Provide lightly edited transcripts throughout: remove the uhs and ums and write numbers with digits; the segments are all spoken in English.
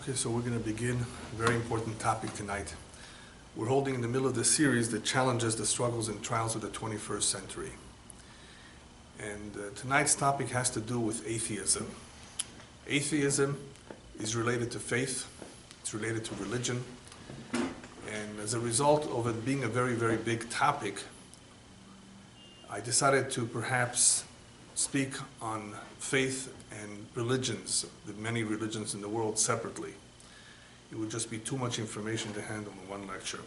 Okay, so we're going to begin a very important topic tonight. We're holding in the middle of the series that challenges the struggles and trials of the 21st century. And tonight's topic has to do with atheism. Atheism is related to faith, it's related to religion, and as a result of it being a very, very big topic, I decided to perhaps speak on faith and religions, the many religions in the world, separately. It would just be too much information to handle in one lecture.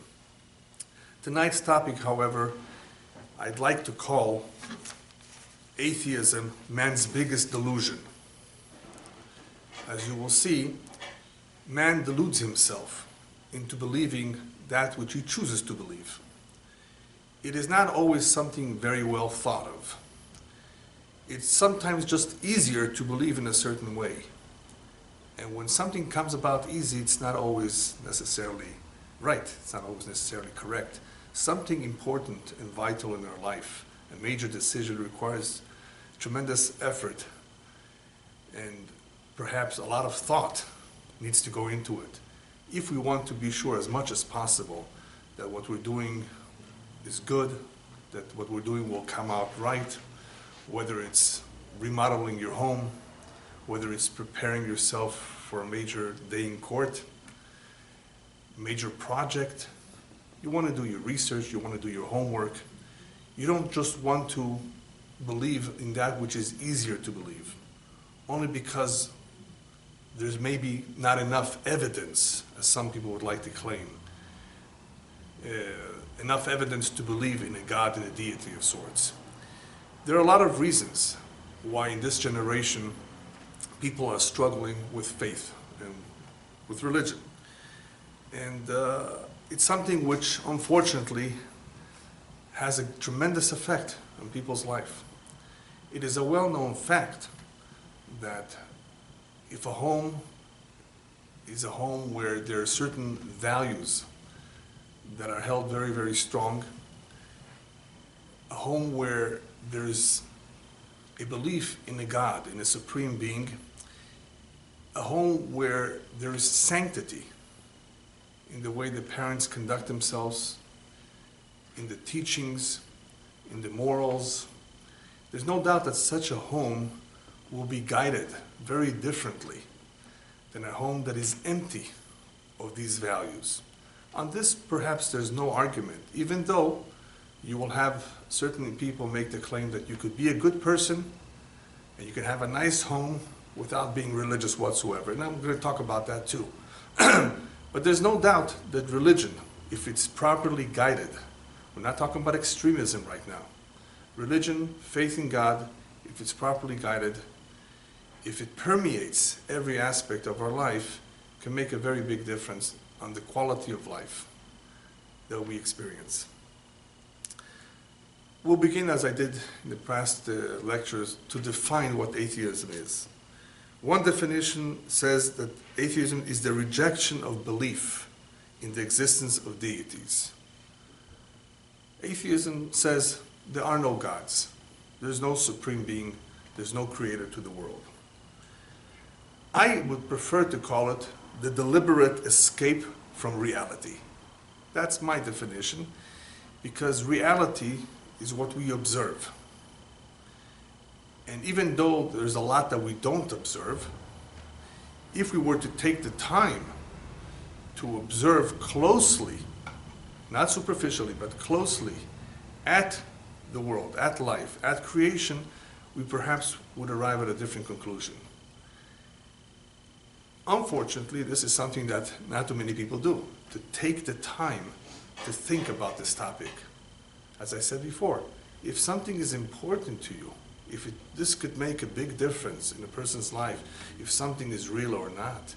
Tonight's topic, however, I'd like to call atheism man's biggest delusion. As you will see, man deludes himself into believing that which he chooses to believe. It is not always something very well thought of. It's sometimes just easier to believe in a certain way. And when something comes about easy, it's not always necessarily right. It's not always necessarily correct. Something important and vital in our life, a major decision, requires tremendous effort, and perhaps a lot of thought needs to go into it if we want to be sure as much as possible that what we're doing is good, that what we're doing will come out right, whether it's remodeling your home, whether it's preparing yourself for a major day in court, major project. You want to do your research, you want to do your homework. You don't just want to believe in that which is easier to believe, only because there's maybe not enough evidence, as some people would like to claim, enough evidence to believe in a God and a deity of sorts. There are a lot of reasons why in this generation people are struggling with faith and with religion. And it's something which unfortunately has a tremendous effect on people's life. It is a well-known fact that if a home is a home where there are certain values that are held very, very strong, a home where there's a belief in a God, in a supreme being, a home where there is sanctity in the way the parents conduct themselves, in the teachings, in the morals. There's no doubt that such a home will be guided very differently than a home that is empty of these values. On this, perhaps there's no argument, even though you will have certain people make the claim that you could be a good person and you can have a nice home without being religious whatsoever. And I'm going to talk about that too. But there's no doubt that religion, if it's properly guided, we're not talking about extremism right now. Religion, faith in God, if it's properly guided, if it permeates every aspect of our life, can make a very big difference on the quality of life that we experience. We'll begin, as I did in the past lectures, to define what atheism is. One definition says that atheism is the rejection of belief in the existence of deities. Atheism says there are no gods, there's no supreme being, there's no creator to the world. I would prefer to call it the deliberate escape from reality. That's my definition, because reality is what we observe. And even though there's a lot that we don't observe, if we were to take the time to observe closely, not superficially, but closely, at the world, at life, at creation, we perhaps would arrive at a different conclusion. Unfortunately, this is something that not too many people do, to take the time to think about this topic. As I said before, if something is important to you, if this could make a big difference in a person's life, if something is real or not,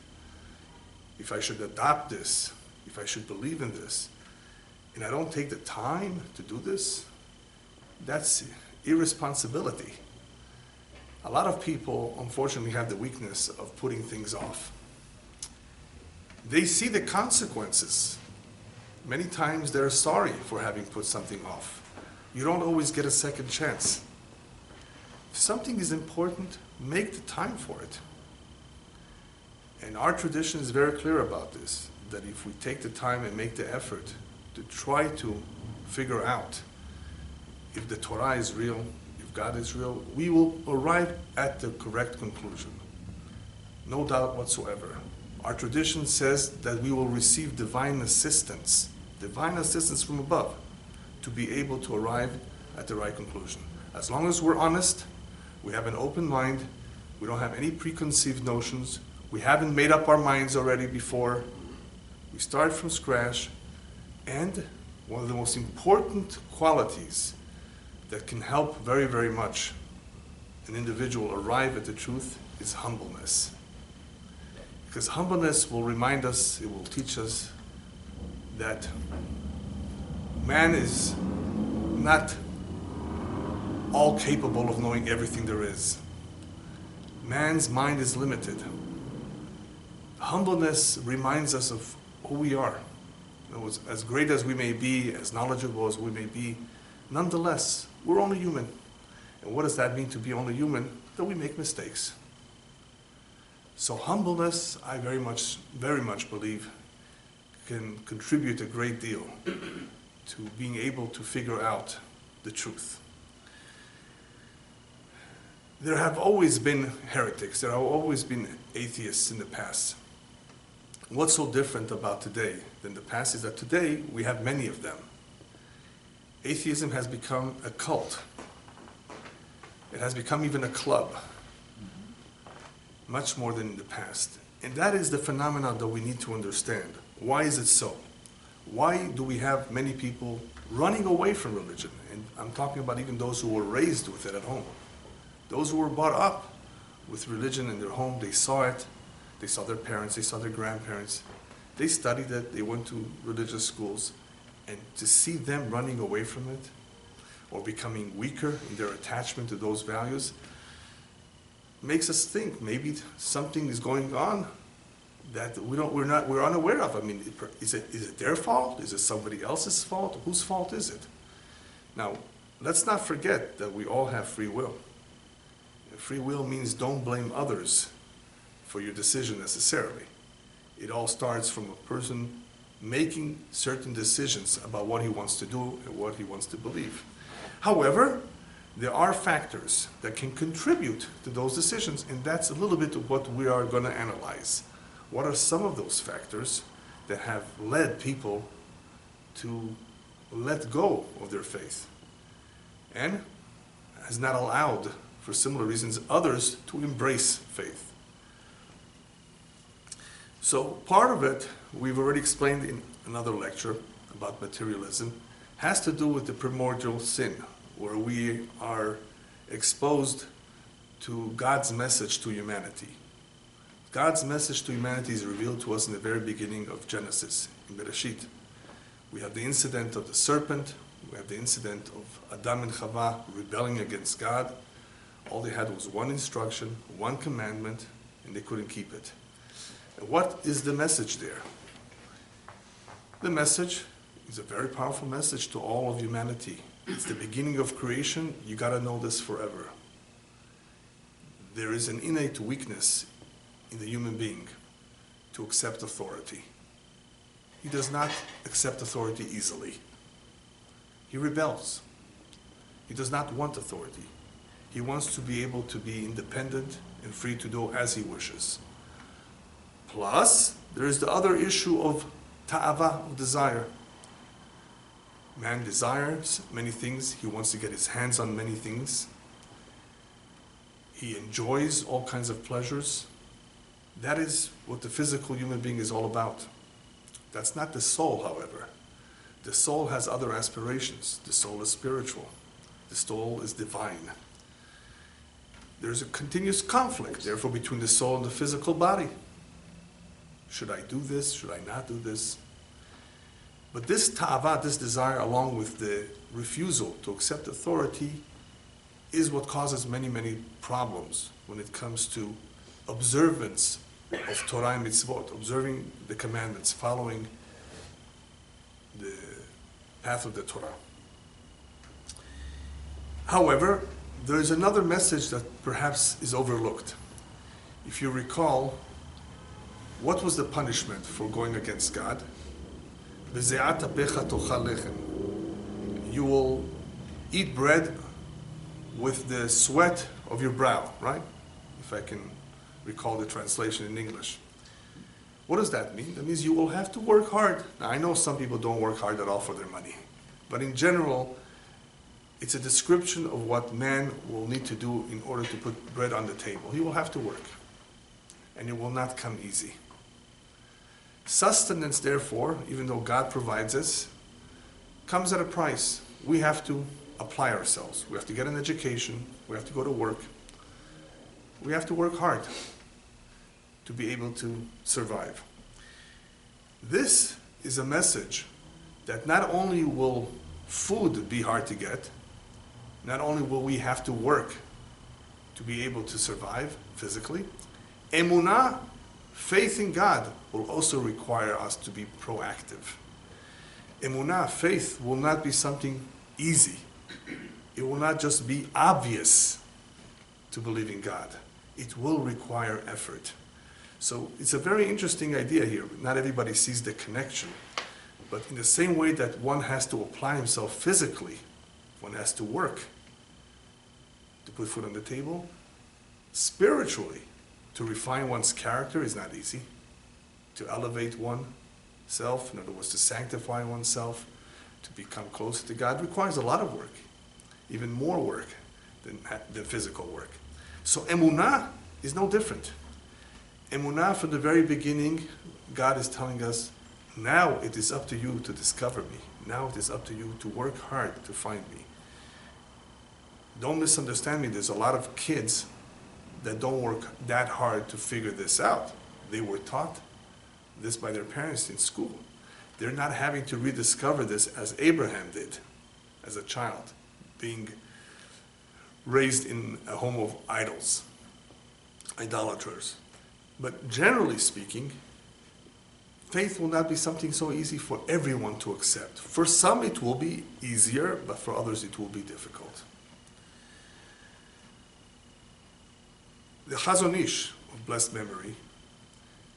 if I should adopt this, if I should believe in this, and I don't take the time to do this, that's irresponsibility. A lot of people, unfortunately, have the weakness of putting things off. They see the consequences. Many times they're sorry for having put something off. You don't always get a second chance. If something is important, make the time for it. And our tradition is very clear about this, that if we take the time and make the effort to try to figure out if the Torah is real, if God is real, we will arrive at the correct conclusion. No doubt whatsoever. Our tradition says that we will receive divine assistance from above, to be able to arrive at the right conclusion. As long as we're honest, we have an open mind, we don't have any preconceived notions, we haven't made up our minds already before, we start from scratch, and one of the most important qualities that can help very, very much an individual arrive at the truth is humbleness. Because humbleness will remind us, it will teach us that man is not all capable of knowing everything there is. Man's mind is limited. Humbleness reminds us of who we are. In other words, as great as we may be, as knowledgeable as we may be, nonetheless, we're only human. And what does that mean to be only human? That we make mistakes. So humbleness, I very much believe, can contribute a great deal to being able to figure out the truth. There have always been heretics, there have always been atheists in the past. What's so different about today than the past is that today we have many of them. Atheism has become a cult. It has become even a club, much more than in the past. And that is the phenomenon that we need to understand. Why is it so? Why do we have many people running away from religion? And I'm talking about even those who were raised with it at home. Those who were brought up with religion in their home, they saw it, they saw their parents, they saw their grandparents, they studied it, they went to religious schools, and to see them running away from it, or becoming weaker in their attachment to those values, makes us think maybe something is going on that we're unaware of. I mean, is it their fault? Is it somebody else's fault? Whose fault is it? Now, let's not forget that we all have free will. Free will means don't blame others for your decision necessarily. It all starts from a person making certain decisions about what he wants to do and what he wants to believe. However, there are factors that can contribute to those decisions, and that's a little bit of what we are going to analyze. What are some of those factors that have led people to let go of their faith and has not allowed, for similar reasons, others to embrace faith? So part of it, we've already explained in another lecture about materialism, has to do with the primordial sin, where we are exposed to God's message to humanity. God's message to humanity is revealed to us in the very beginning of Genesis, in Bereshit. We have the incident of the serpent, we have the incident of Adam and Chava rebelling against God. All they had was one instruction, one commandment, and they couldn't keep it. And what is the message there? The message is a very powerful message to all of humanity. It's the beginning of creation. You got to know this forever. There is an innate weakness in the human being to accept authority. He does not accept authority easily. He rebels. He does not want authority. He wants to be able to be independent and free to do as he wishes. Plus, there is the other issue of ta'ava, of desire. Man desires many things. He wants to get his hands on many things. He enjoys all kinds of pleasures. That is what the physical human being is all about. That's not the soul, however. The soul has other aspirations. The soul is spiritual. The soul is divine. There's a continuous conflict, therefore, between the soul and the physical body. Should I do this? Should I not do this? But this ta'ava, this desire, along with the refusal to accept authority, is what causes many, many problems when it comes to observance of Torah and mitzvot, observing the commandments, following the path of the Torah. However, there is another message that perhaps is overlooked. If you recall, What was the punishment for going against God? "B'ze'at apecha tochal lechem." You will eat bread with the sweat of your brow, right? If I can recall the translation in English. What does that mean? That means you will have to work hard. Now, I know some people don't work hard at all for their money, but in general, it's a description of what man will need to do in order to put bread on the table. He will have to work, and it will not come easy. Sustenance, therefore, even though God provides us, comes at a price. We have to apply ourselves. We have to get an education. We have to go to work. We have to work hard to be able to survive. This is a message that not only will food be hard to get, not only will we have to work to be able to survive physically, emunah, faith in God, will also require us to be proactive. Emunah, faith, will not be something easy. It will not just be obvious to believe in God. It will require effort. So it's a very interesting idea here. Not everybody sees the connection. But in the same way that one has to apply himself physically, one has to work to put food on the table, spiritually, to refine one's character is not easy. To elevate oneself, in other words, to sanctify oneself, to become closer to God, requires a lot of work, even more work than physical work. So emunah is no different. Emunah, from the very beginning, God is telling us, now it is up to you to discover me. Now it is up to you to work hard to find me. Don't misunderstand me. There's a lot of kids that don't work that hard to figure this out. They were taught this by their parents in school. They're not having to rediscover this as Abraham did as a child, being raised in a home of idols, idolaters. But generally speaking, faith will not be something so easy for everyone to accept. For some it will be easier, but for others it will be difficult. The Chazon Ish, of blessed memory,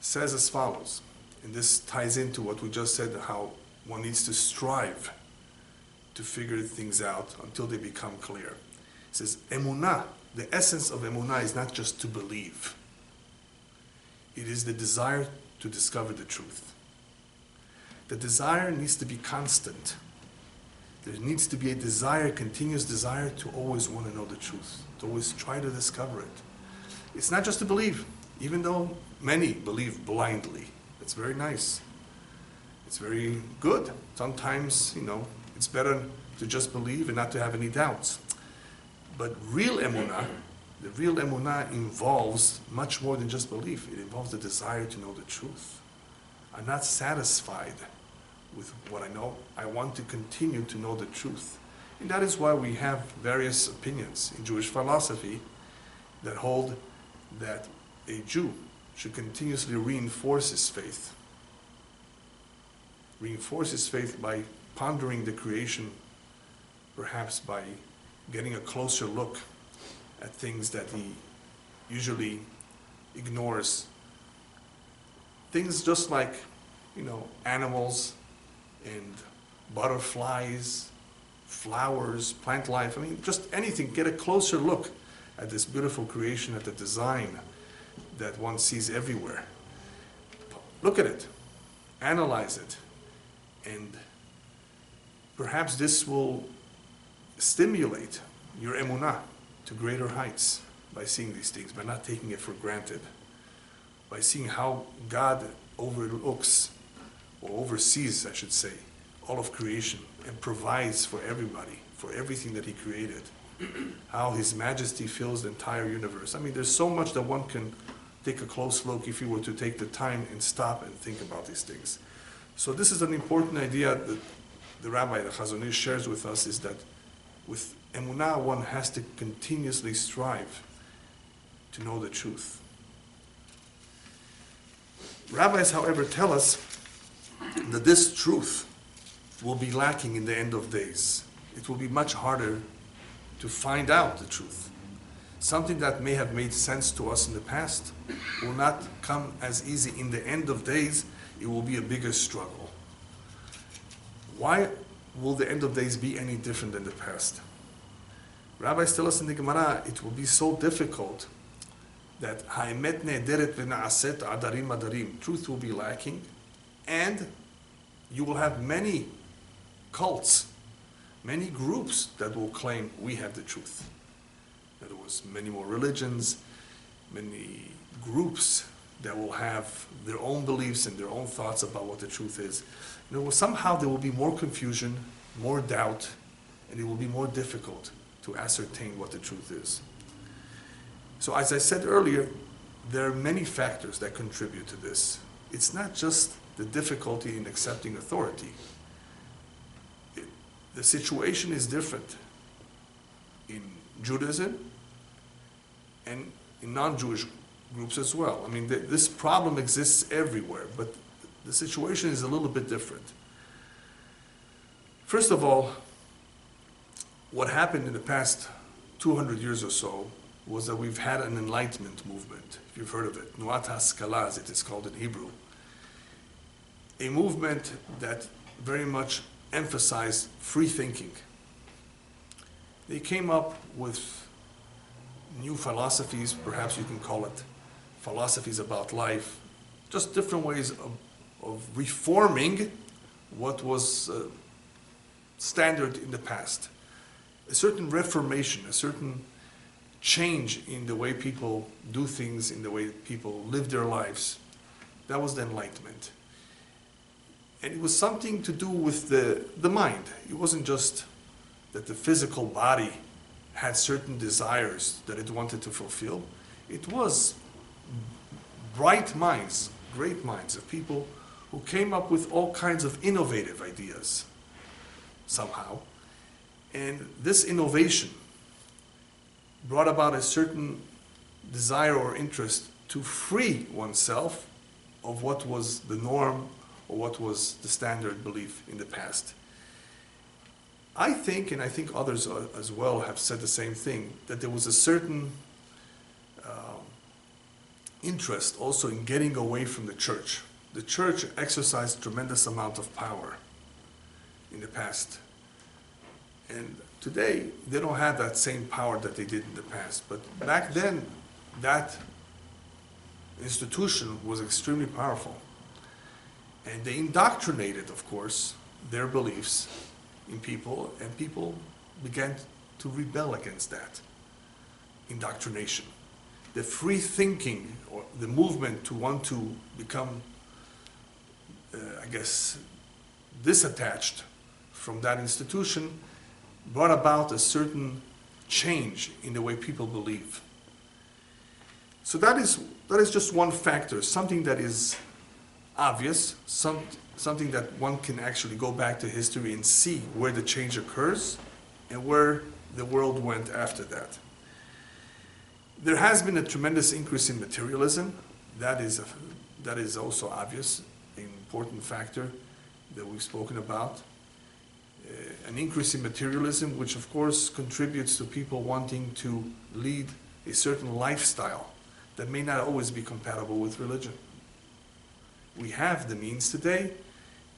says as follows, and this ties into what we just said, how one needs to strive to figure things out until they become clear. It says, emunah, the essence of emunah is not just to believe. It is the desire to discover the truth. The desire needs to be constant. There needs to be a desire, continuous desire to always want to know the truth, to always try to discover it. It's not just to believe, even though many believe blindly. It's very nice. It's very good. Sometimes, it's better to just believe and not to have any doubts. But real emunah, the real emunah involves much more than just belief. It involves the desire to know the truth. I'm not satisfied with what I know. I want to continue to know the truth. And that is why we have various opinions in Jewish philosophy that hold that a Jew should continuously reinforce his faith. Reinforce his faith by pondering the creation, perhaps by getting a closer look at things that he usually ignores. Things just like, animals and butterflies, flowers, plant life. Just anything. Get a closer look at this beautiful creation, at the design that one sees everywhere. Look at it, analyze it, and perhaps this will stimulate your emunah to greater heights by seeing these things, by not taking it for granted, by seeing how God overlooks, or oversees, I should say, all of creation and provides for everybody, for everything that he created. How his majesty fills the entire universe. There's so much that one can take a close look if you were to take the time and stop and think about these things. So this is an important idea that the Rabbi, the Chazon Ish, shares with us, is that with emunah one has to continuously strive to know the truth. Rabbis, however, tell us that this truth will be lacking in the end of days. It will be much harder to find out the truth. something that may have made sense to us in the past will not come as easy. In the end of days, it will be a bigger struggle. Why will the end of days be any different than the past? Rabbis tell us in the Gemara, it will be so difficult that ha'emet ne'ederet v'na'aset adarim adarim, truth will be lacking, and you will have many cults, many groups that will claim we have the truth. In other words, many more religions, many groups that will have their own beliefs and their own thoughts about what the truth is. In other words, somehow there will be more confusion, more doubt, and it will be more difficult to ascertain what the truth is. So as I said earlier, there are many factors that contribute to this. It's not just the difficulty in accepting authority. The situation is different in Judaism and in non-Jewish groups as well. I mean, this problem exists everywhere, but the situation is a little bit different. First of all, what happened in the past 200 years or so was that we've had an enlightenment movement, if you've heard of it. Nuat HaSkala, as it is called in Hebrew. A movement that very much emphasized free thinking. They came up with new philosophies, perhaps you can call it philosophies about life, just different ways of reforming what was standard in the past. A certain reformation, a certain change in the way people do things, in the way people live their lives. That was the Enlightenment. And it was something to do with the mind. It wasn't just that the physical body had certain desires that it wanted to fulfill. It was bright minds, great minds of people who came up with all kinds of innovative ideas somehow. And this innovation brought about a certain desire or interest to free oneself of what was the norm or what was the standard belief in the past. I think, and I think others as well have said the same thing, that there was a certain interest also in getting away from the church. The church exercised tremendous amount of power in the past. And today, they don't have that same power that they did in the past. But back then, that institution was extremely powerful. And they indoctrinated, of course, their beliefs in people, and people began to rebel against that indoctrination. The free thinking, or the movement to want to become, disattached from that institution, brought about a certain change in the way people believe. So that is just one factor, something that is obvious, something that one can actually go back to history and see where the change occurs and where the world went after that. There has been a tremendous increase in materialism. That is also obvious, an important factor that we've spoken about. An increase in materialism, which of course contributes to people wanting to lead a certain lifestyle that may not always be compatible with religion. We have the means today.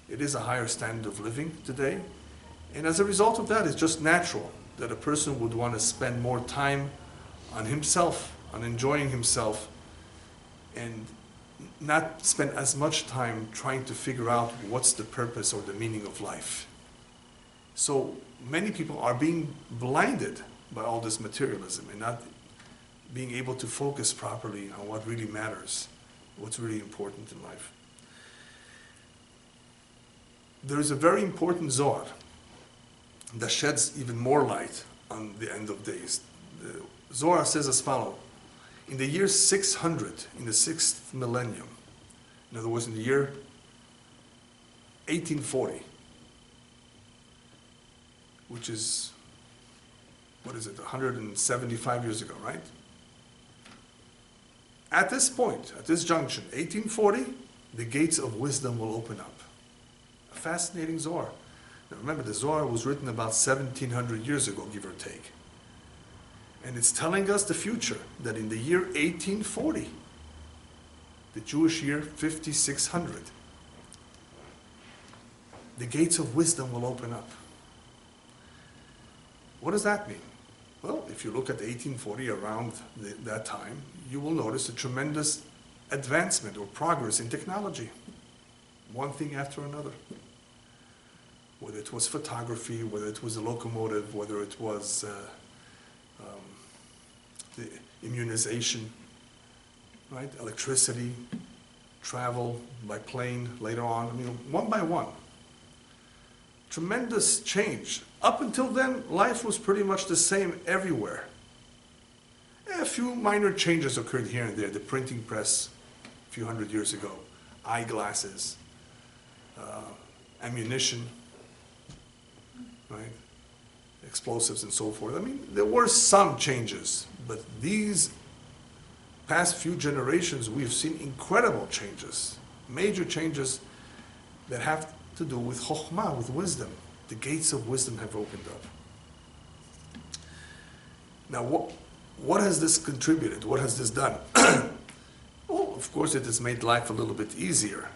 It is a higher standard of living today. And as a result of that, it's just natural that a person would want to spend more time on himself, on enjoying himself, and not spend as much time trying to figure out what's the purpose or the meaning of life. So many people are being blinded by all this materialism and not being able to focus properly on what really matters, what's really important in life. There is a very important Zohar that sheds even more light on the end of days. The Zohar says as follows: in the year 600, in the 6th millennium, in other words, in the year 1840, which is, 175 years ago, right? At this point, at this junction, 1840, the gates of wisdom will open up. A fascinating Zohar. Now remember, the Zohar was written about 1700 years ago, give or take. And it's telling us the future, that in the year 1840, the Jewish year 5600, the gates of wisdom will open up. What does that mean? Well, if you look at 1840, around that time, you will notice a tremendous advancement or progress in technology. One thing after another. Whether it was photography, whether it was a locomotive, whether it was the immunization, right? Electricity, travel by plane later on. I mean, one by one. Tremendous change. Up until then, life was pretty much the same everywhere. A few minor changes occurred here and there. The printing press a few hundred years ago, eyeglasses, ammunition, right? Explosives and so forth. I mean, there were some changes, but these past few generations, we've seen incredible changes, major changes that have to do with chokhmah, with wisdom. The gates of wisdom have opened up. Now, what has this contributed? What has this done? Well, of course, it has made life a little bit easier.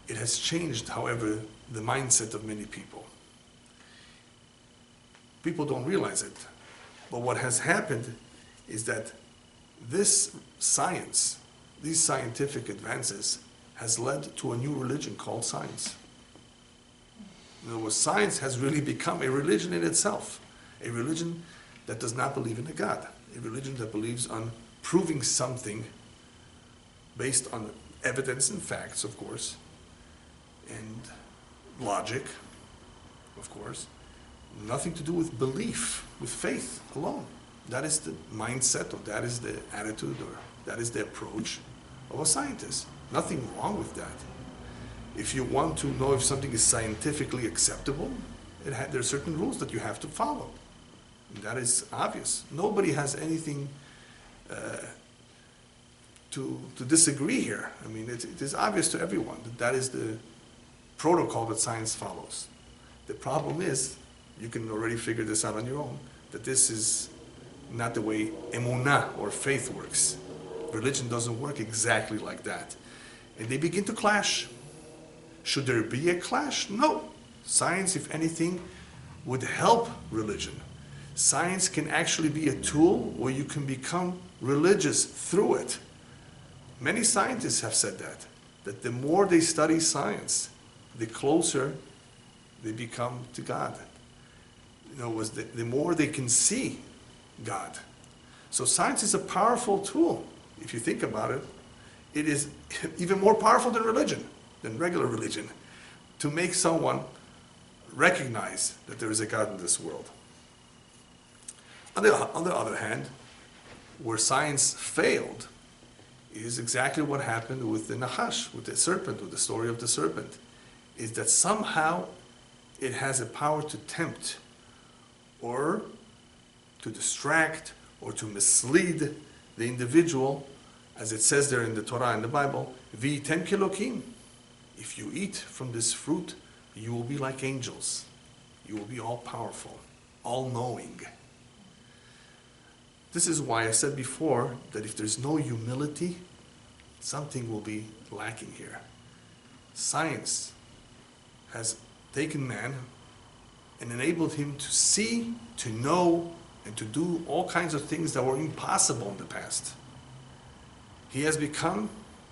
It has changed, however, the mindset of many people. People don't realize it, but what has happened is that this science, these scientific advances, has led to a new religion called science. In other words, science has really become a religion in itself, a religion that does not believe in a God, a religion that believes on proving something based on evidence and facts, of course, and logic, of course. Nothing to do with belief, with faith alone. That is the mindset, or that is the attitude, or that is the approach of a scientist. Nothing wrong with that. If you want to know if something is scientifically acceptable, there are certain rules that you have to follow. And that is obvious. Nobody has anything to disagree here. I mean, it is obvious to everyone that that is the protocol that science follows. The problem is, you can already figure this out on your own, that this is not the way emunah, or faith, works. Religion doesn't work exactly like that. And they begin to clash. Should there be a clash? No. Science, if anything, would help religion. Science can actually be a tool where you can become religious through it. Many scientists have said that the more they study science, the closer they become to God. In other words, the more they can see God. So science is a powerful tool. If you think about it, it is even more powerful than religion, than regular religion, to make someone recognize that there is a God in this world. On the other hand, where science failed is exactly what happened with the Nachash, with the serpent, with the story of the serpent, is that somehow it has a power to tempt, or to distract, or to mislead the individual, as it says there in the Torah and the Bible, V'item kelokim. If you eat from this fruit, you will be like angels. You will be all powerful, all knowing. This is why I said before that if there's no humility, something will be lacking here. Science has taken man and enabled him to see, to know, and to do all kinds of things that were impossible in the past. He has become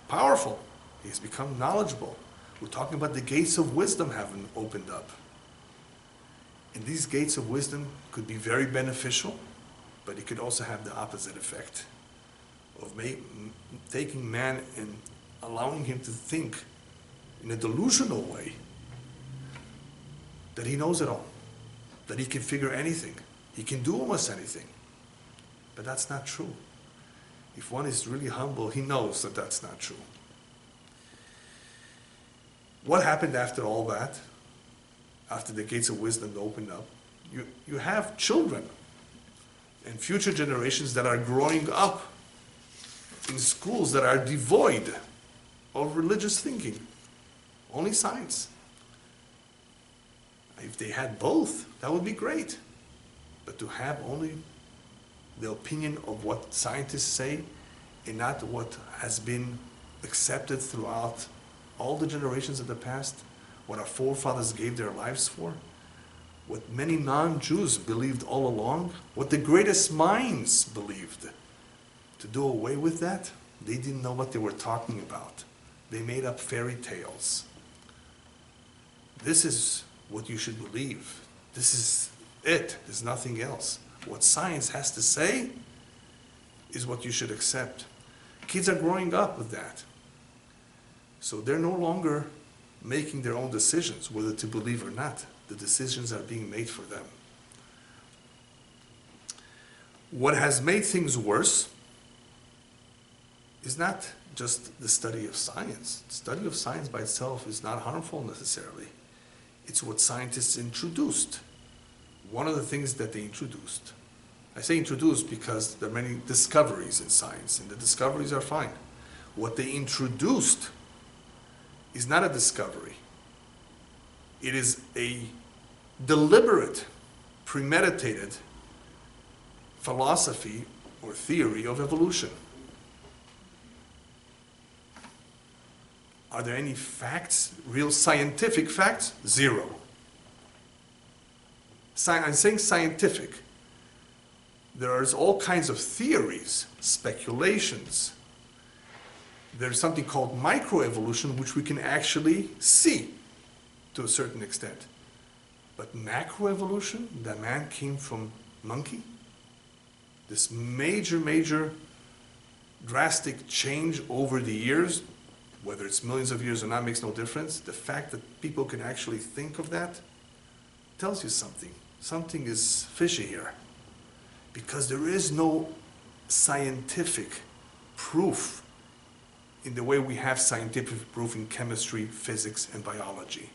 powerful. He has become knowledgeable. We're talking about the gates of wisdom having opened up. And these gates of wisdom could be very beneficial, but it could also have the opposite effect of taking man and allowing him to think in a delusional way that he knows it all, that he can figure anything, he can do almost anything. But that's not true. If one is really humble, he knows that that's not true. What happened after all that? After the gates of wisdom opened up, you have children and future generations that are growing up in schools that are devoid of religious thinking, only science. If they had both, that would be great. but to have only the opinion of what scientists say and not what has been accepted throughout all the generations of the past, what our forefathers gave their lives for, what many non-Jews believed all along, what the greatest minds believed. To do away with that, they didn't know what they were talking about. They made up fairy tales. This is what you should believe. This is it. There's nothing else. What science has to say is what you should accept. Kids are growing up with that. So they're no longer making their own decisions, whether to believe or not. The decisions are being made for them. What has made things worse is not just the study of science. The study of science by itself is not harmful necessarily. It's what scientists introduced. One of the things that they introduced, I say introduced because there are many discoveries in science, and the discoveries are fine. What they introduced is not a discovery. It is a deliberate, premeditated philosophy or theory of evolution. Are there any facts, real scientific facts? Zero. I'm saying scientific. There is all kinds of theories, speculations. There's something called microevolution, which we can actually see to a certain extent. But macroevolution, that man came from monkey, this major drastic change over the years, whether it's millions of years or not makes no difference. The fact that people can actually think of that tells you something. Something is fishy here. Because there is no scientific proof in the way we have scientific proof in chemistry, physics, and biology.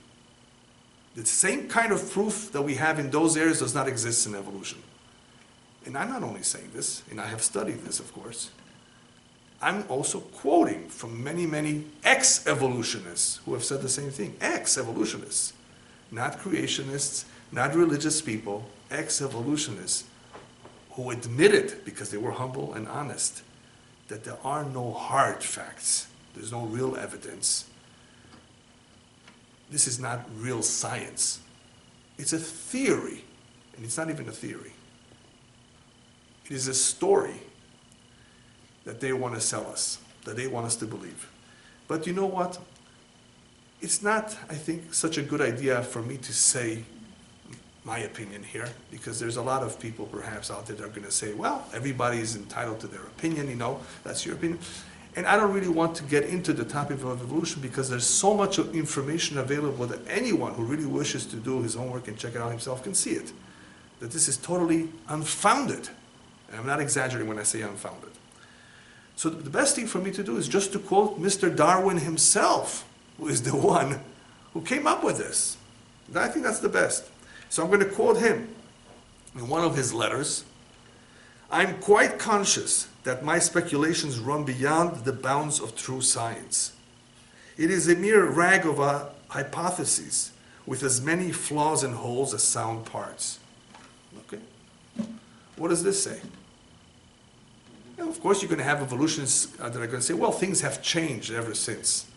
The same kind of proof that we have in those areas does not exist in evolution. And I'm not only saying this, and I have studied this, of course. I'm also quoting from many ex-evolutionists who have said the same thing. Ex-evolutionists, not creationists, not religious people, ex-evolutionists who admitted, because they were humble and honest, that there are no hard facts. There's no real evidence. This is not real science. It's a theory, and it's not even a theory. It is a story that they want to sell us, that they want us to believe. But you know what? It's not, I think, such a good idea for me to say my opinion here, because there's a lot of people perhaps out there that are going to say, well, everybody is entitled to their opinion, you know, that's your opinion. And I don't really want to get into the topic of evolution because there's so much information available that anyone who really wishes to do his homework and check it out himself can see it. That this is totally unfounded. And I'm not exaggerating when I say unfounded. So the best thing for me to do is just to quote Mr. Darwin himself, who is the one who came up with this. And I think that's the best. So I'm going to quote him in one of his letters. I'm quite conscious that my speculations run beyond the bounds of true science. It is a mere rag of a hypothesis with as many flaws and holes as sound parts. Okay? What does this say? And of course, you're going to have evolutionists that are going to say, well, things have changed ever since.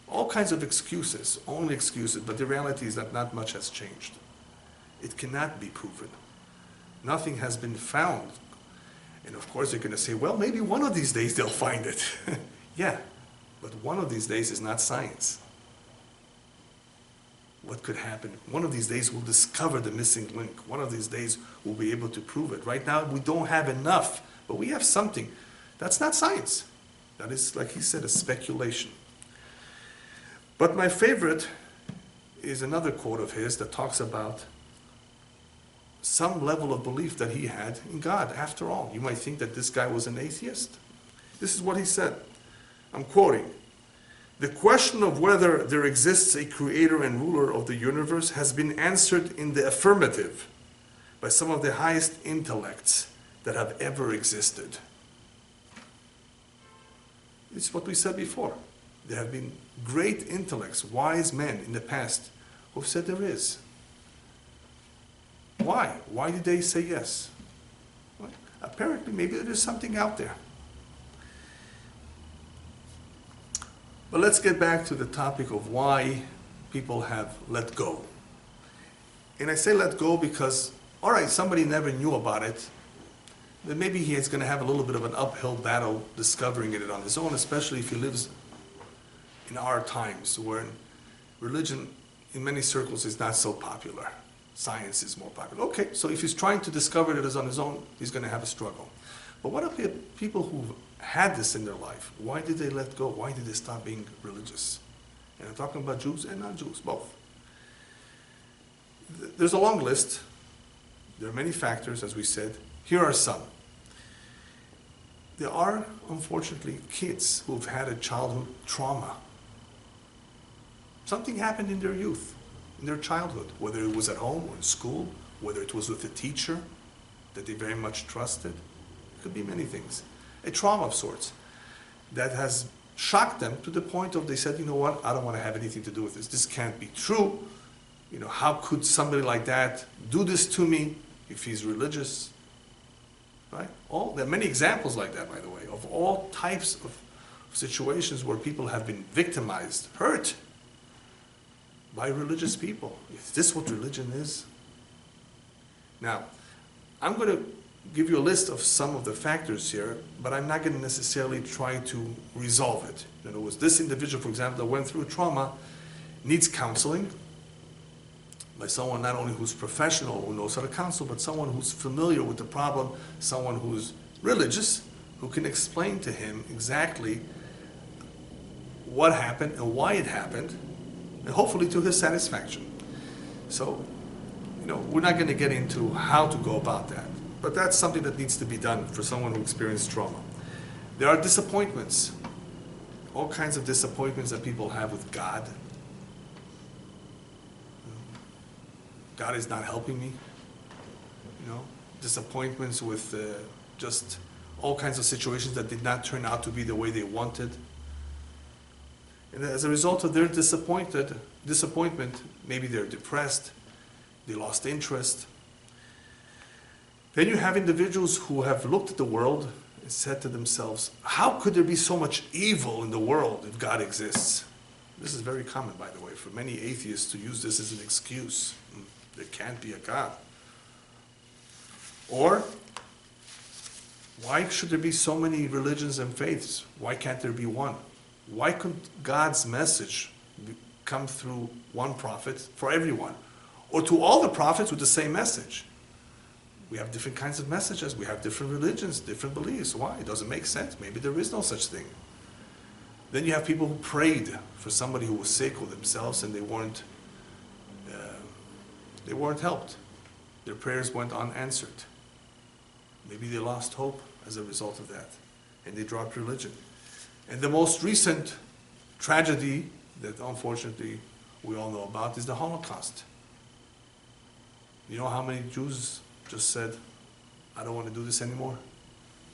All kinds of excuses, only excuses, but the reality is that not much has changed. It cannot be proven. Nothing has been found. And of course, they're going to say, well, maybe one of these days they'll find it. Yeah, but one of these days is not science. What could happen? One of these days we'll discover the missing link. One of these days we'll be able to prove it. Right now, we don't have enough. But we have something. That's not science. That is, like he said, a speculation. But my favorite is another quote of his that talks about some level of belief that he had in God. After all, you might think that this guy was an atheist. This is what he said. I'm quoting. The question of whether there exists a creator and ruler of the universe has been answered in the affirmative by some of the highest intellects that have ever existed. It's what we said before. There have been great intellects, wise men in the past who have said there is. Why? Why did they say yes? Well, apparently, maybe there's something out there. But let's get back to the topic of why people have let go. And I say let go because, all right, somebody never knew about it, then maybe he is going to have a little bit of an uphill battle discovering it on his own, especially if he lives in our times where religion in many circles is not so popular. Science is more popular. Okay, so if he's trying to discover it on his own, he's going to have a struggle. But what about people who've had this in their life? Why did they let go? Why did they stop being religious? And I'm talking about Jews and non-Jews, both. There's a long list. There are many factors, as we said. Here are some. There are, unfortunately, kids who've had a childhood trauma. Something happened in their youth, in their childhood, whether it was at home or in school, whether it was with a teacher that they very much trusted. It could be many things. A trauma of sorts that has shocked them to the point of they said, you know what, I don't want to have anything to do with this. This can't be true. You know, how could somebody like that do this to me if he's religious? Right? There are many examples like that, by the way, of all types of situations where people have been victimized, hurt by religious people. Is this what religion is? Now, I'm going to give you a list of some of the factors here, but I'm not going to necessarily try to resolve it. In other words, this individual, for example, that went through trauma needs counseling by someone not only who's professional, who knows how to counsel, but someone who's familiar with the problem, someone who's religious, who can explain to him exactly what happened and why it happened, and hopefully to his satisfaction. So, you know, we're not going to get into how to go about that, but that's something that needs to be done for someone who experienced trauma. There are disappointments, all kinds of disappointments that people have with God. God is not helping me, you know, disappointments with just all kinds of situations that did not turn out to be the way they wanted. And as a result of their disappointment, maybe they're depressed, they lost interest. Then you have individuals who have looked at the world and said to themselves, how could there be so much evil in the world if God exists? This is very common, by the way, for many atheists to use this as an excuse. There can't be a God. Or, why should there be so many religions and faiths? Why can't there be one? Why couldn't God's message come through one prophet for everyone? Or to all the prophets with the same message? We have different kinds of messages. We have different religions, different beliefs. Why? It doesn't make sense. Maybe there is no such thing. Then you have people who prayed for somebody who was sick or themselves and they weren't helped. Their prayers went unanswered. Maybe they lost hope as a result of that, and they dropped religion. And the most recent tragedy that unfortunately we all know about is the Holocaust. You know how many Jews just said, I don't want to do this anymore?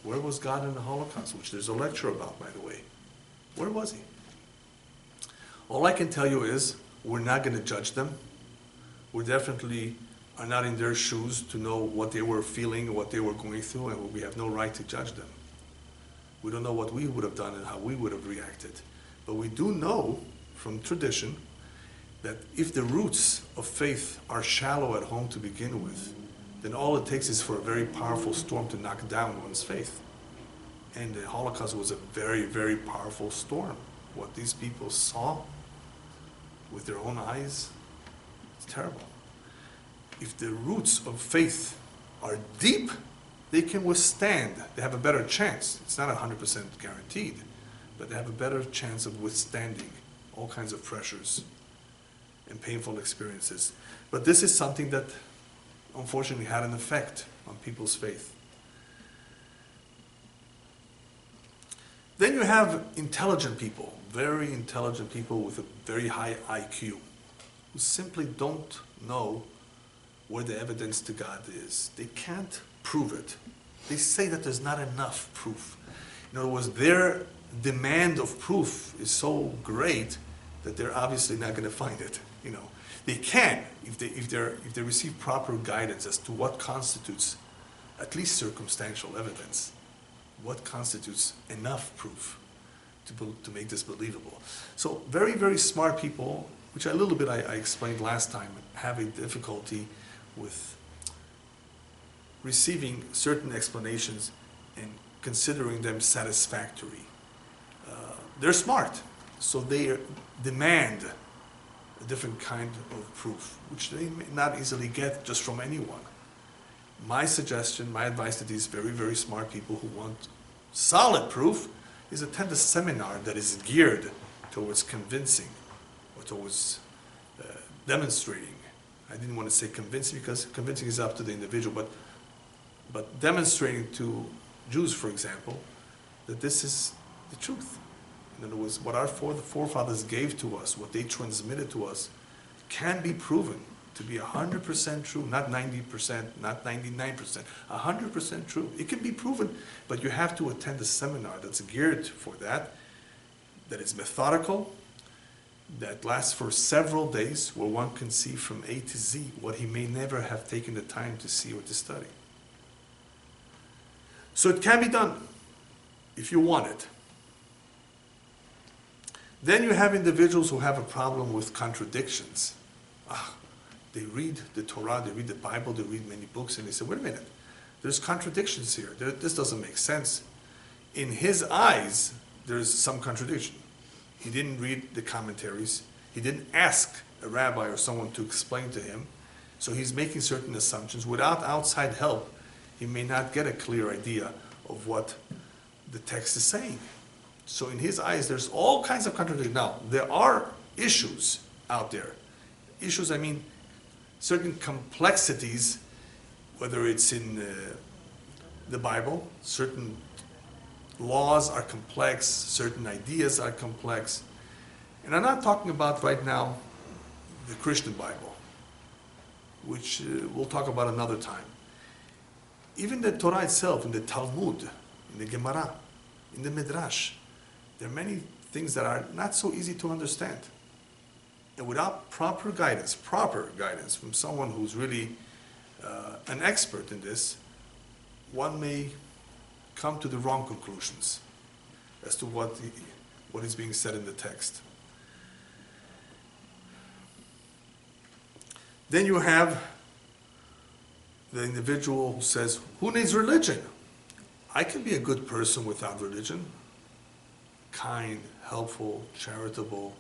Where was God in the Holocaust, which there's a lecture about, by the way? Where was he? All I can tell you is, we're not going to judge them. We definitely are not in their shoes to know what they were feeling, what they were going through, and we have no right to judge them. We don't know what we would have done and how we would have reacted. But we do know from tradition that if the roots of faith are shallow at home to begin with, then all it takes is for a very powerful storm to knock down one's faith. And the Holocaust was a very, very powerful storm. What these people saw with their own eyes, it's terrible. If the roots of faith are deep, they can withstand. They have a better chance. It's not 100% guaranteed, but they have a better chance of withstanding all kinds of pressures and painful experiences. But this is something that unfortunately had an effect on people's faith. Then you have intelligent people, very intelligent people with a very high IQ, who simply don't know where the evidence to God is. They can't prove it. They say that there's not enough proof. In other words, their demand of proof is so great that they're obviously not going to find it. You know, they can if they receive proper guidance as to what constitutes at least circumstantial evidence, what constitutes enough proof to make this believable. So very, very smart people, which I explained last time, have a difficulty with receiving certain explanations and considering them satisfactory. They're smart, so they demand a different kind of proof, which they may not easily get just from anyone. My suggestion, my advice to these very, very smart people who want solid proof is attend a seminar that is geared towards convincing or towards demonstrating. I didn't want to say convincing because convincing is up to the individual, but demonstrating to Jews, for example, that this is the truth. In other words, what our forefathers gave to us, what they transmitted to us, can be proven to be 100% true, not 90%, not 99%, 100% true. It can be proven, but you have to attend a seminar that's geared for that is methodical, that lasts for several days, where one can see from A to Z what he may never have taken the time to see or to study. So it can be done if you want it. Then you have individuals who have a problem with contradictions. They read the Torah, they read the Bible, they read many books, and they say, wait a minute, there's contradictions here. This doesn't make sense. In his eyes, there's some contradiction. He didn't read the commentaries. He didn't ask a rabbi or someone to explain to him. So he's making certain assumptions. Without outside help, he may not get a clear idea of what the text is saying. So in his eyes, there's all kinds of contradictions. Now, there are issues out there. Issues, I mean, certain complexities, whether it's in the Bible, certain laws are complex, certain ideas are complex. And I'm not talking about right now the Christian Bible, which we'll talk about another time. Even the Torah itself, in the Talmud, in the Gemara, in the Midrash, there are many things that are not so easy to understand. And without proper guidance from someone who's really an expert in this, one may come to the wrong conclusions as to what is being said in the text. Then you have the individual who says, who needs religion? I can be a good person without religion. Kind, helpful, charitable,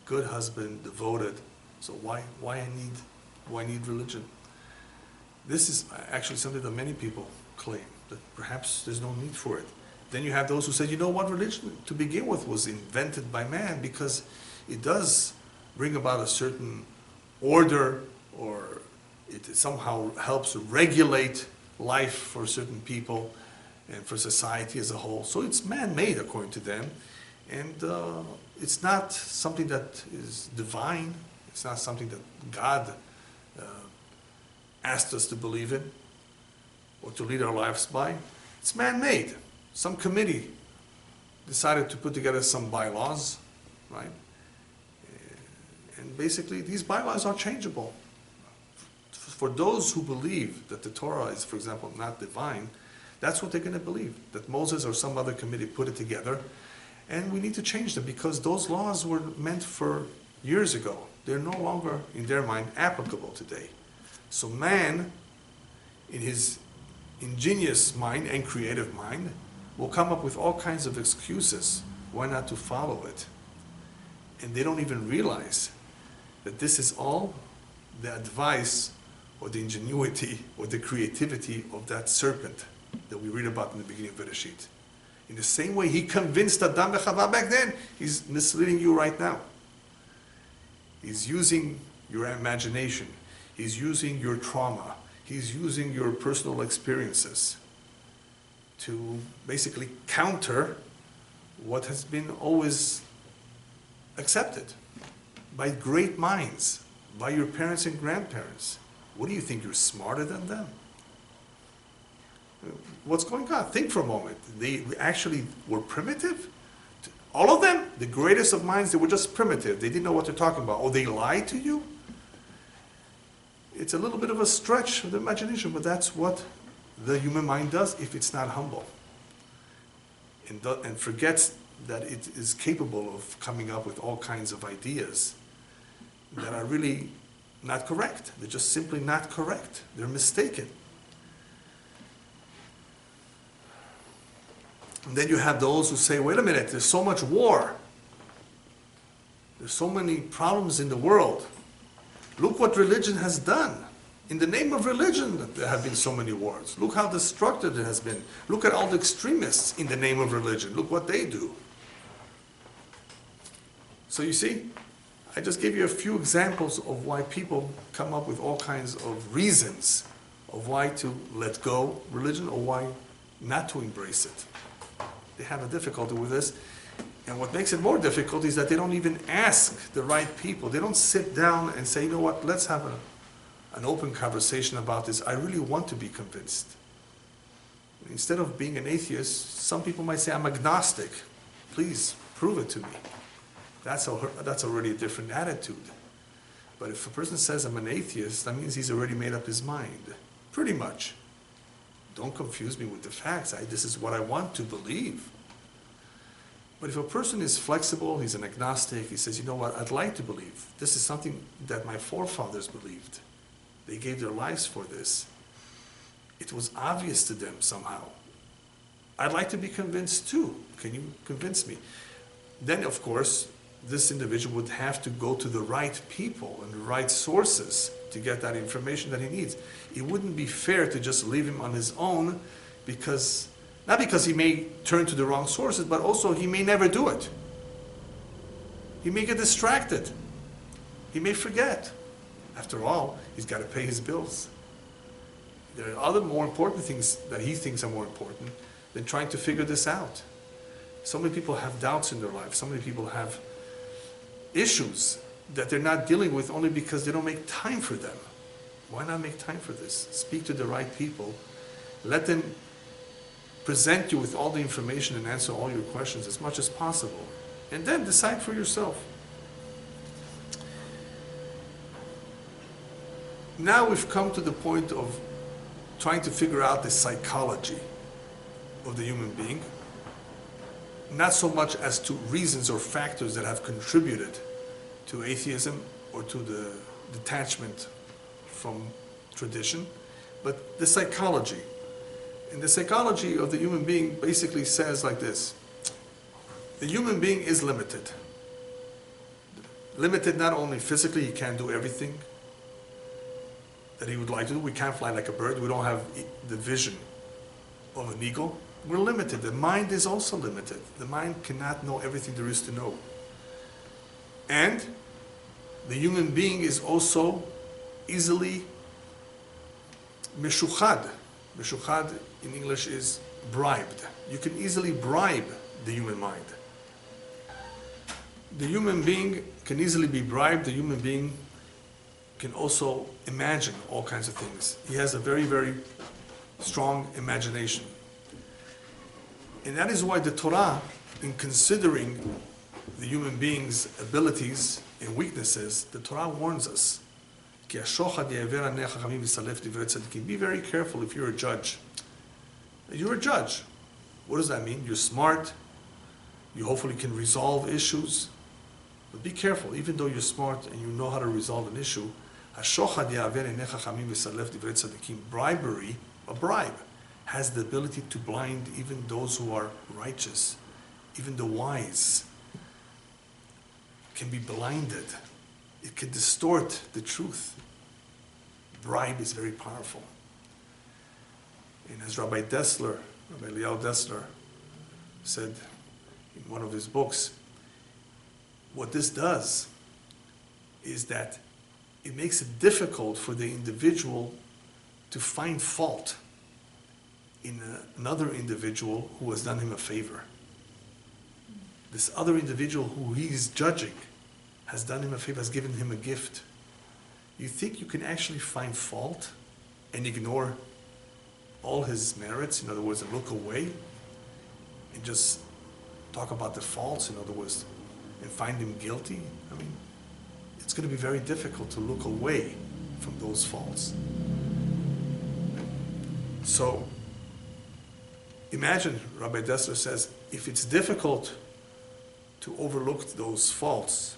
good husband, devoted. So why I need religion? This is actually something that many people claim, that perhaps there's no need for it. Then you have those who say, you know what, religion to begin with was invented by man because it does bring about a certain order, or it somehow helps regulate life for certain people and for society as a whole. So it's man-made according to them, and it's not something that is divine. It's not something that God asked us to believe in or to lead our lives by. It's man-made. Some committee decided to put together some bylaws, right? And basically these bylaws are changeable. For those who believe that the Torah is, for example, not divine, that's what they're going to believe, that Moses or some other committee put it together, and we need to change them because those laws were meant for years ago. They're no longer, in their mind, applicable today. So man, in his ingenious mind and creative mind, will come up with all kinds of excuses why not to follow it. And they don't even realize that this is all the advice or the ingenuity or the creativity of that serpent that we read about in the beginning of Bereshit. In the same way he convinced Adam and Chava back then, he's misleading you right now. He's using your imagination. He's using your trauma. He's using your personal experiences to basically counter what has been always accepted by great minds, by your parents and grandparents. What do you think, you're smarter than them? What's going on? Think for a moment. They actually were primitive? All of them, the greatest of minds, they were just primitive. They didn't know what they're talking about. Oh, they lied to you? It's a little bit of a stretch of the imagination, but that's what the human mind does if it's not humble. And forgets that it is capable of coming up with all kinds of ideas that are really not correct. They're just simply not correct. They're mistaken. And then you have those who say, wait a minute, there's so much war. There's so many problems in the world. Look what religion has done. In the name of religion, there have been so many wars. Look how destructive it has been. Look at all the extremists in the name of religion. Look what they do. So you see, I just gave you a few examples of why people come up with all kinds of reasons of why to let go religion or why not to embrace it. They have a difficulty with this. And what makes it more difficult is that they don't even ask the right people. They don't sit down and say, you know what, let's have an open conversation about this. I really want to be convinced. Instead of being an atheist, some people might say, I'm agnostic. Please, prove it to me. That's already a different attitude. But if a person says, I'm an atheist, that means he's already made up his mind. Pretty much. Don't confuse me with the facts. This is what I want to believe. But if a person is flexible, he's an agnostic, he says, you know what, I'd like to believe. This is something that my forefathers believed. They gave their lives for this. It was obvious to them somehow. I'd like to be convinced too. Can you convince me? Then, of course, this individual would have to go to the right people and the right sources to get that information that he needs. It wouldn't be fair to just leave him on his own not because he may turn to the wrong sources, but also he may never do it. He may get distracted. He may forget. After all, he's got to pay his bills. There are other more important things that he thinks are more important than trying to figure this out. So many people have doubts in their life. So many people have issues that they're not dealing with only because they don't make time for them. Why not make time for this? Speak to the right people. Let them present you with all the information and answer all your questions as much as possible. And then decide for yourself. Now we've come to the point of trying to figure out the psychology of the human being. Not so much as to reasons or factors that have contributed to atheism or to the detachment from tradition, but the psychology. And the psychology of the human being basically says like this. The human being is limited. Limited not only physically, he can't do everything that he would like to do. We can't fly like a bird. We don't have the vision of an eagle. We're limited. The mind is also limited. The mind cannot know everything there is to know. And the human being is also easily meshuchad. Meshuchad in English is bribed. You can easily bribe the human mind. The human being can easily be bribed. The human being can also imagine all kinds of things. He has a very, very strong imagination. And that is why the Torah, in considering the human being's abilities and weaknesses, the Torah warns us. Be very careful if you're a judge. You're a judge. What does that mean? You're smart. You hopefully can resolve issues. But be careful, even though you're smart and you know how to resolve an issue, bribery, a bribe, has the ability to blind even those who are righteous. Even the wise can be blinded. It can distort the truth. Bribe is very powerful. And as Rabbi Elyahu Kin said in one of his books, what this does is that it makes it difficult for the individual to find fault in another individual who has done him a favor. This other individual who he's judging has done him a favor, has given him a gift. You think you can actually find fault and ignore all his merits, in other words, and look away and just talk about the faults, in other words, and find him guilty, I mean, it's going to be very difficult to look away from those faults. So, imagine, Rabbi Dessler says, if it's difficult to overlook those faults,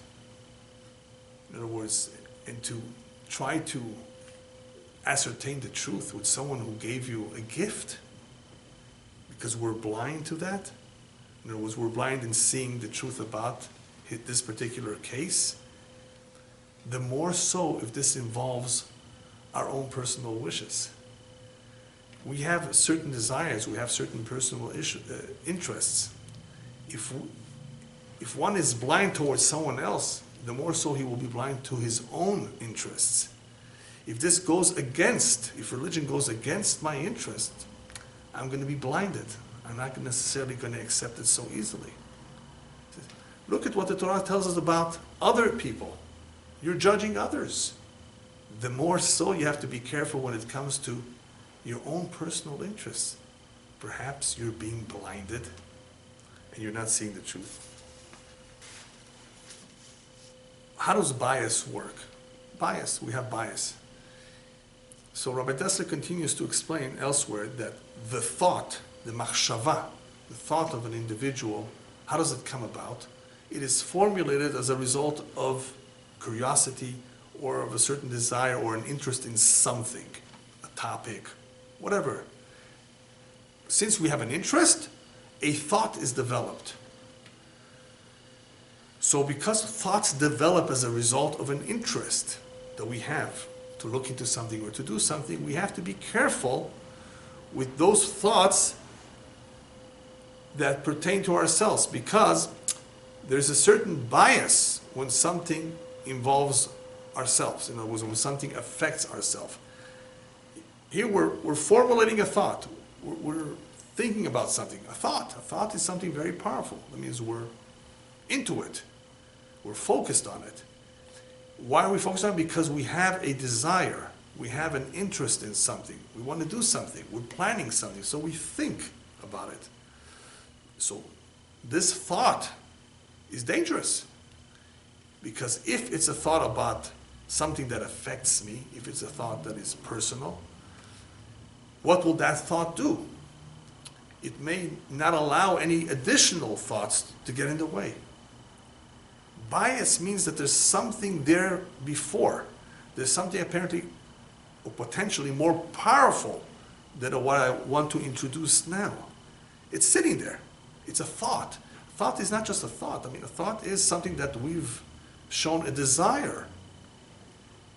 in other words, and to try to ascertain the truth with someone who gave you a gift, because we're blind to that. In other words, we're blind in seeing the truth about this particular case. The more so if this involves our own personal wishes. We have certain desires, we have certain personal interests. If one is blind towards someone else, the more so he will be blind to his own interests. If this goes against, if religion goes against my interest, I'm going to be blinded. I'm not necessarily going to accept it so easily. Look at what the Torah tells us about other people. You're judging others. The more so you have to be careful when it comes to your own personal interests. Perhaps you're being blinded and you're not seeing the truth. How does bias work? Bias, we have bias. So Rabbi Dessler continues to explain elsewhere that the thought, the machshava, the thought of an individual, how does it come about? It is formulated as a result of curiosity or of a certain desire or an interest in something, a topic, whatever. Since we have an interest, a thought is developed. So because thoughts develop as a result of an interest that we have to look into something or to do something, we have to be careful with those thoughts that pertain to ourselves, because there's a certain bias when something involves ourselves, in other words, when something affects ourselves. Here we're formulating a thought. We're thinking about something. A thought is something very powerful. That means we're into it. We're focused on it. Why are we focused on it? Because we have a desire. We have an interest in something. We want to do something. We're planning something. So we think about it. So this thought is dangerous. Because if it's a thought about something that affects me, if it's a thought that is personal, what will that thought do? It may not allow any additional thoughts to get in the way. Bias means that there's something there before. There's something apparently or potentially more powerful than what I want to introduce now. It's sitting there. It's a thought. Thought is not just a thought. I mean, a thought is something that we've shown a desire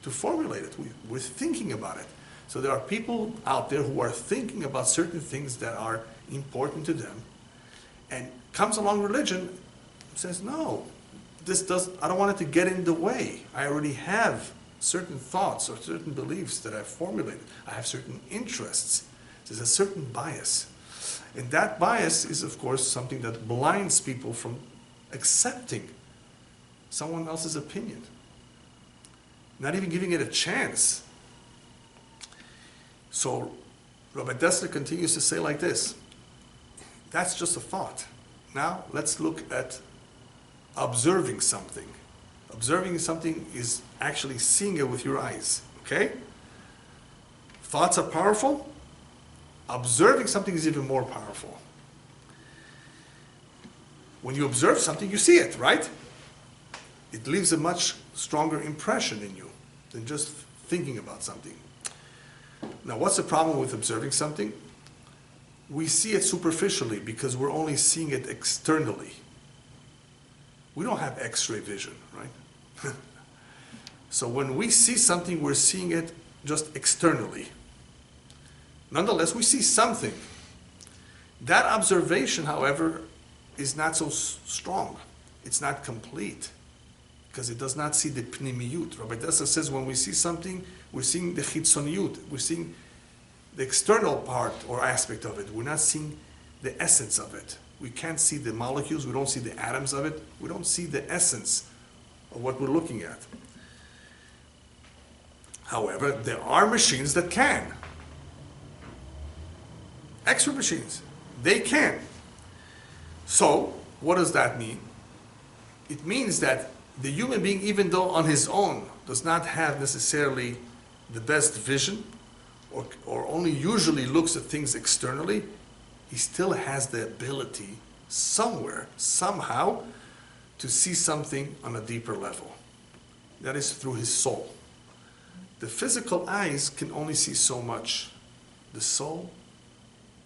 to formulate it. We're thinking about it. So there are people out there who are thinking about certain things that are important to them, and comes along religion, says, no, I don't want it to get in the way. I already have certain thoughts or certain beliefs that I've formulated. I have certain interests. There's a certain bias. And that bias is, of course, something that blinds people from accepting someone else's opinion, not even giving it a chance. So Rabbi Dessler continues to say like this: that's just a thought. Now let's look at observing something. Observing something is actually seeing it with your eyes, okay? Thoughts are powerful. Observing something is even more powerful. When you observe something, you see it, right? It leaves a much stronger impression in you than just thinking about something. Now, what's the problem with observing something? We see it superficially because we're only seeing it externally. We don't have X-ray vision, right? So when we see something, we're seeing it just externally. Nonetheless, we see something. That observation, however, is not so strong. It's not complete because it does not see the pnimiyut. Rabbi Dessler says when we see something, we're seeing the chitzoniyut. We're seeing the external part or aspect of it. We're not seeing the essence of it. We can't see the molecules. We don't see the atoms of it. We don't see the essence of what we're looking at. However, there are machines that can. X-ray machines, they can. So, What does that mean? It means that the human being, even though on his own does not have necessarily the best vision, or only usually looks at things externally, he still has the ability somewhere, somehow, to see something on a deeper level. That is through his soul. The physical eyes can only see so much. The soul,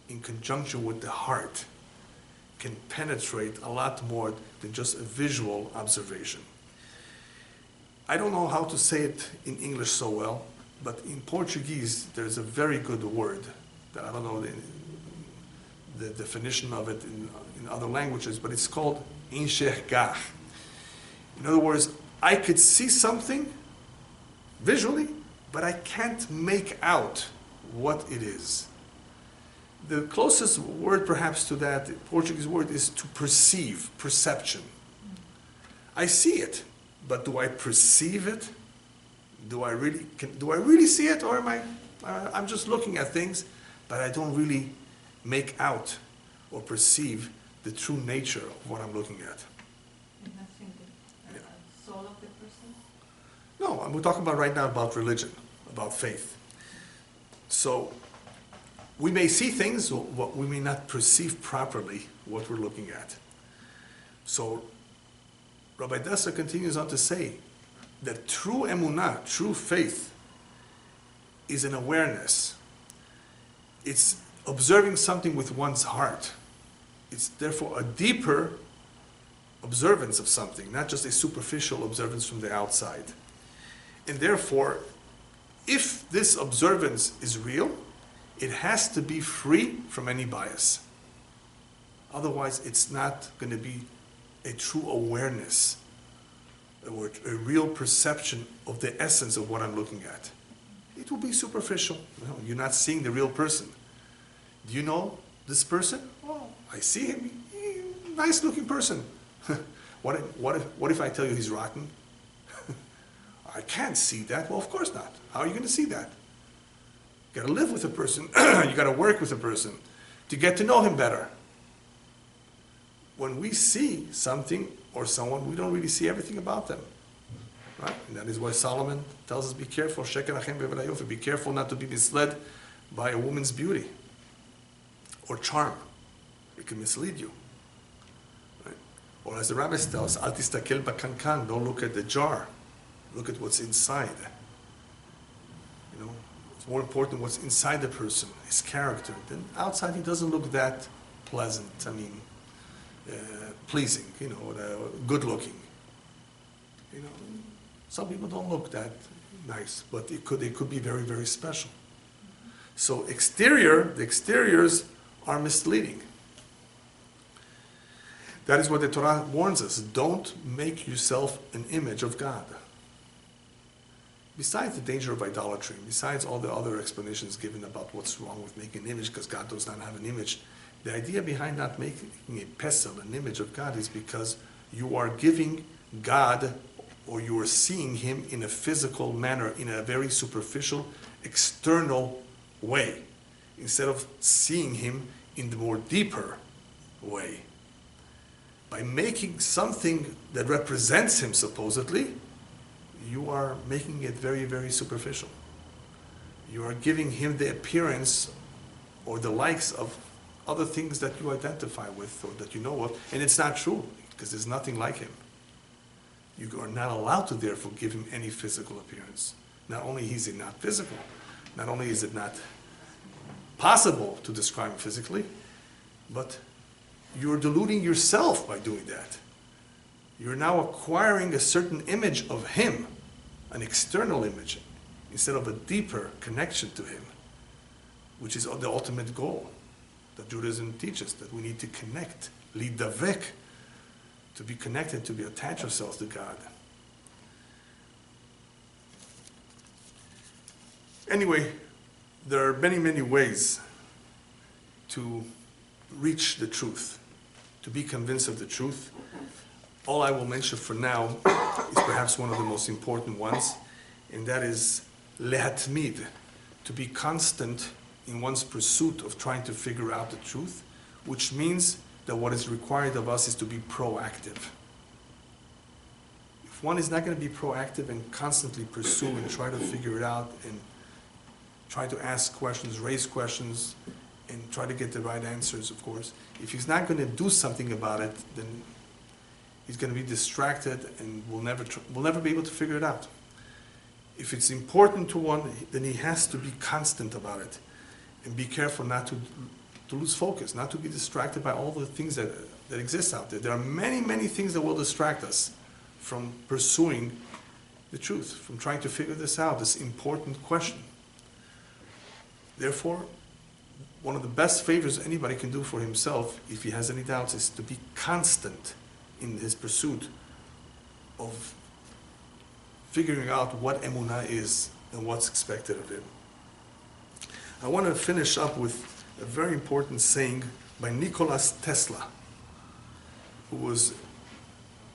in conjunction with the heart, can penetrate a lot more than just a visual observation. I don't know how to say it in English so well, but in Portuguese there's a very good word that I don't know the definition of it in other languages, but it's called enxergar. In other words, I could see something visually, but I can't make out what it is. The closest word perhaps to that Portuguese word is to perceive, perception. I see it, but do I perceive it? Do I really see it, or I'm just looking at things, but I don't really make out or perceive the true nature of what I'm looking at. And nothing the soul of the person? No, we're talking about right now about religion, about faith. So we may see things, but we may not perceive properly what we're looking at. So Rabbi Dessa continues on to say that true emunah, true faith, is an awareness. It's observing something with one's heart. It's therefore a deeper observance of something, not just a superficial observance from the outside. And therefore, if this observance is real, it has to be free from any bias. Otherwise, it's not going to be a true awareness or a real perception of the essence of what I'm looking at. It will be superficial. No, you're not seeing the real person. Do you know this person? Oh, I see him. Nice looking person. What if I tell you he's rotten? I can't see that. Well, of course not. How are you going to see that? You got to live with a person. You got to work with a person to get to know him better. When we see something or someone, we don't really see everything about them. Right? And that is why Solomon tells us, be careful, be careful not to be misled by a woman's beauty or charm. It can mislead you. Right? Or as the rabbis tell us, Al tistakel bakankan, don't look at the jar. Look at what's inside. You know, it's more important what's inside the person, his character. Then outside he doesn't look that pleasant. I mean, pleasing. You know, good looking. You know, some people don't look that nice, but they could be very, very special. So the exteriors are misleading. That is what the Torah warns us. Don't make yourself an image of God. Besides the danger of idolatry, besides all the other explanations given about what's wrong with making an image, because God does not have an image, the idea behind not making a pesel, an image of God, is because you are giving God, or you are seeing him in a physical manner, in a very superficial, external way, instead of seeing him in the more deeper way. By making something that represents him, supposedly, you are making it very, very superficial. You are giving him the appearance or the likes of other things that you identify with or that you know of, and it's not true, because there's nothing like him. You are not allowed to therefore give him any physical appearance. Not only is it not physical, not only is it not possible to describe him physically, but you're deluding yourself by doing that. You're now acquiring a certain image of him, an external image, instead of a deeper connection to him, which is the ultimate goal that Judaism teaches, that we need to connect, lidavek, to be connected, to be attached ourselves to God. Anyway, there are many, many ways to reach the truth, to be convinced of the truth. All I will mention for now is perhaps one of the most important ones, and that is lehatmid, to be constant in one's pursuit of trying to figure out the truth, which means that what is required of us is to be proactive. If one is not going to be proactive and constantly pursue and try to figure it out and try to ask questions, raise questions, and try to get the right answers, of course, if he's not going to do something about it, then he's going to be distracted and will never be able to figure it out. If it's important to one, then he has to be constant about it and be careful not to lose focus, not to be distracted by all the things that exist out there. There are many, many things that will distract us from pursuing the truth, from trying to figure this out, this important question. Therefore, one of the best favors anybody can do for himself, if he has any doubts, is to be constant in his pursuit of figuring out what emunah is and what's expected of him. I want to finish up with a very important saying by Nikola Tesla, who was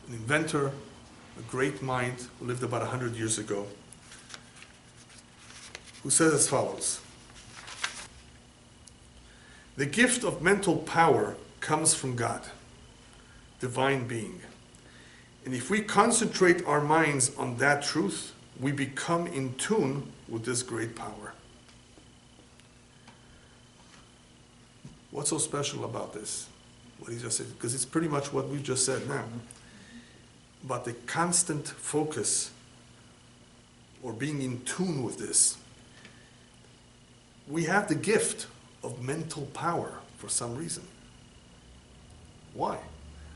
an inventor, a great mind, who lived about 100 years ago, who says as follows: "The gift of mental power comes from God, divine being. And if we concentrate our minds on that truth, we become in tune with this great power." What's so special about this? What he just said, because it's pretty much what we've just said now. But the constant focus or being in tune with this. We have the gift of mental power for some reason. Why?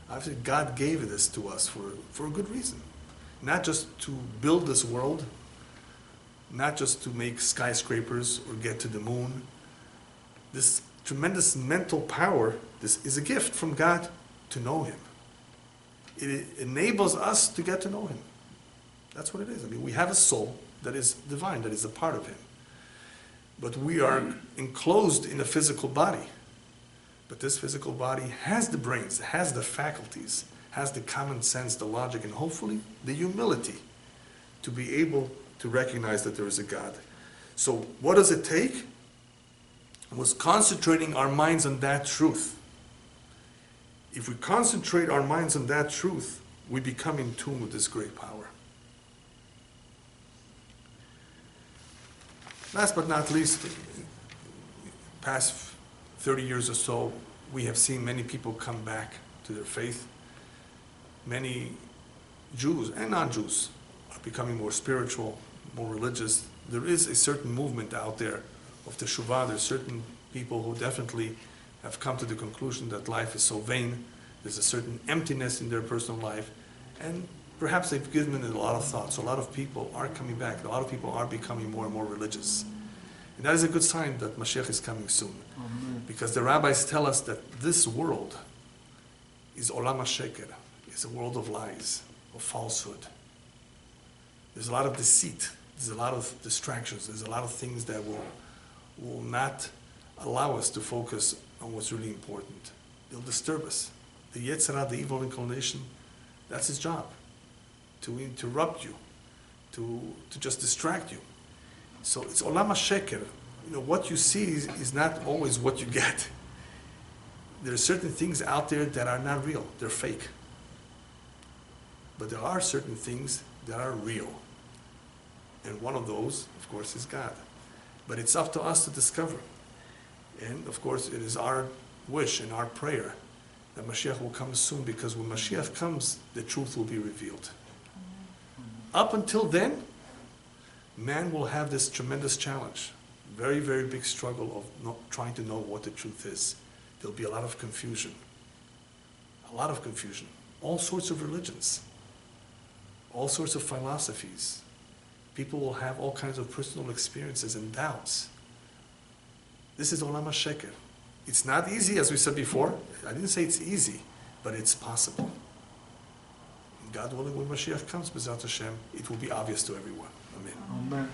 Obviously, God gave this to us for a good reason. Not just to build this world, not just to make skyscrapers or get to the moon. This tremendous mental power, this is a gift from God to know Him. It enables us to get to know Him. That's what it is. I mean, we have a soul that is divine, that is a part of Him. But we are enclosed in a physical body. But this physical body has the brains, has the faculties, has the common sense, the logic, and hopefully the humility to be able to recognize that there is a God. So what does it take? It was concentrating our minds on that truth. If we concentrate our minds on that truth, we become in tune with this great power. Last but not least, past 30 years or so, we have seen many people come back to their faith. Many Jews and non-Jews are becoming more spiritual, more religious. There is a certain movement out there of teshuvah. There's certain people who definitely have come to the conclusion that life is so vain. There's a certain emptiness in their personal life. And perhaps they've given it a lot of thought. So a lot of people are coming back. A lot of people are becoming more and more religious. And that is a good sign that Mashiach is coming soon. Amen. Because the rabbis tell us that this world is olam ha-sheker, is a world of lies, of falsehood. There's a lot of deceit. There's a lot of distractions. There's a lot of things that will not allow us to focus on what's really important. They'll disturb us. The Yetzer Hara, the evil inclination, that's his job. To interrupt you, to just distract you. So it's olam ha-sheker. You know, what you see is not always what you get. There are certain things out there that are not real. They're fake. But there are certain things that are real. And one of those, of course, is God. But it's up to us to discover. And, of course, it is our wish and our prayer that Mashiach will come soon, because when Mashiach comes, the truth will be revealed. Up until then, man will have this tremendous challenge. Very, very big struggle of trying to know what the truth is. There'll be a lot of confusion. A lot of confusion. All sorts of religions. All sorts of philosophies. People will have all kinds of personal experiences and doubts. This is olam ha-sheker. It's not easy, as we said before. I didn't say it's easy, but it's possible. And God willing, when Mashiach comes, B'ezrat Hashem, it will be obvious to everyone. Amen. Amen.